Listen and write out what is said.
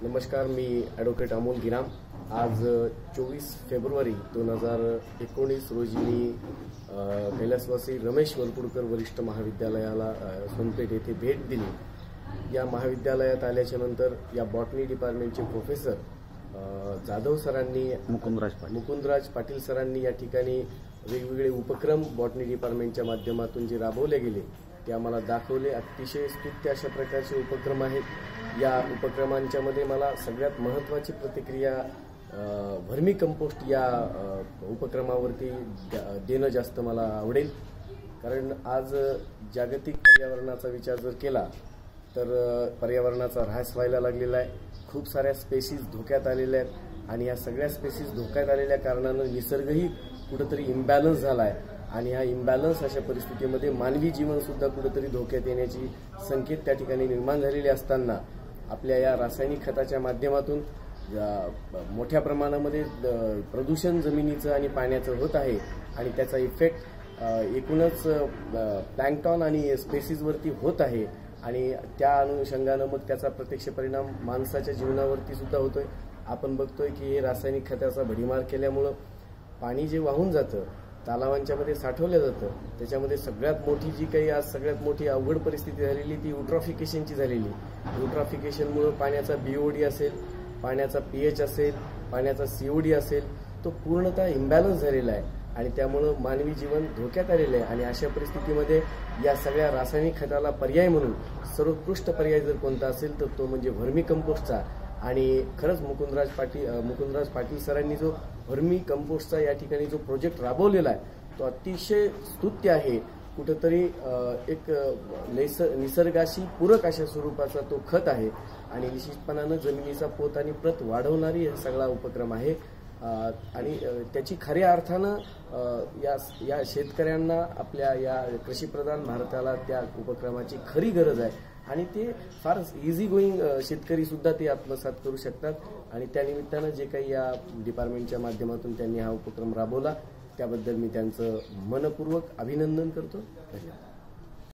नमस्कार, मी ॲडव्होकेट अमोल गिराम। आज 24 फेब्रुवारी 2019 रोजी मी कैलासवासी रमेश वरपुडकर वरिष्ठ महाविद्यालयाला सोनपेठ येथे भेट दिली। या महाविद्यालयात आल्याच्या नंतर या बॉटनी डिपार्टमेंटचे प्रोफेसर जाधव सरांनी, मुकुंदराज पाटील सरांनी या ठिकाणी वेगवेगळे उपक्रम बॉटनी डिपार्टमेंटच्या माध्यमातून जे राबवले गेले ते आम्हाला दाखवले। अतिशय स्तुत्य अशा प्रकारचे उपक्रम आहेत। या उपक्रमांच्या मध्ये मला सगळ्यात महत्त्वाची प्रतिक्रिया व्हर्मी कंपोस्ट या उपक्रमावरती देणं जास्त मला आवडेल। कारण आज जागतिक पर्यावरणाचा विचार जर केला तर पर्यावरणाचा ऱ्हास व्हायला लागलेला आहे। खूप साऱ्या स्पेसीज धोक्यात आलेल्या आहेत आणि या सगळ्या स्पेसीज धोक्यात आलेल्या कारणानं निसर्गही कुठेतरी इम्बॅलन्स झाला आहे आणि हा इम्बॅलन्स अशा परिस्थितीमध्ये मानवी जीवन सुद्धा कुठेतरी धोक्यात येण्याची संकेत त्या ठिकाणी निर्माण झालेले असताना आपल्या या रासायनिक खताच्या माध्यमातून मोठ्या प्रमाणामध्ये प्रदूषण जमिनीचं आणि पाण्याचं होत आहे आणि त्याचा इफेक्ट एकूणच प्लॅंक्टॉन आणि स्पेसीजवरती होत आहे आणि त्या अनुषंगानं मग त्याचा प्रत्यक्ष परिणाम माणसाच्या जीवनावरती सुद्धा होतोय। आपण बघतोय की हे रासायनिक खताचा भडीमार केल्यामुळं पाणी जे वाहून जातं, तलावांच्या मध्ये साठवलं जातं, त्याच्यामध्ये सगळ्यात मोठी जी काही आज सगळ्यात मोठी अवघड परिस्थिती झालेली ती युट्रॉफिकेशनची झालेली। युट्रॉफिकेशनमुळे पाण्याचा बीओडी असेल, पाण्याचा पीएच असेल, पाण्याचा सीओडी असेल, तो पूर्णतः इम्बॅलन्स झालेला आहे आणि त्यामुळे मानवी जीवन धोक्यात आलेलं आहे। आणि अशा परिस्थितीमध्ये या सगळ्या रासायनिक खताला पर्याय म्हणून सर्वोत्कृष्ट पर्याय जर कोणता असेल तर तो म्हणजे व्हर्मी कंपोस्टचा। आणि खरंच मुकुंदराज पाटील सरांनी जो व्हर्मी कंपोस्टचा या ठिकाणी जो प्रोजेक्ट राबवलेला आहे तो अतिशय स्तुत्य आहे। कुठेतरी एक निसर्गाशी पूरक अशा स्वरूपाचा तो खत आहे आणि निश्चितपणानं जमिनीचा पोत आणि प्रत वाढवणारी हा सगळा उपक्रम आहे आणि त्याची खऱ्या अर्थानं या शेतकऱ्यांना, आपल्या या कृषीप्रधान भारताला त्या उपक्रमाची खरी गरज आहे आणि ते फार इझी गोईंग शेतकरी सुद्धा ते आत्मसात करू शकतात। आणि त्या निमित्तानं जे काही या डिपार्टमेंटच्या माध्यमातून त्यांनी हा उपक्रम राबवला त्याबद्दल मी त्यांचं मनपूर्वक अभिनंदन करतो। धन्यवाद।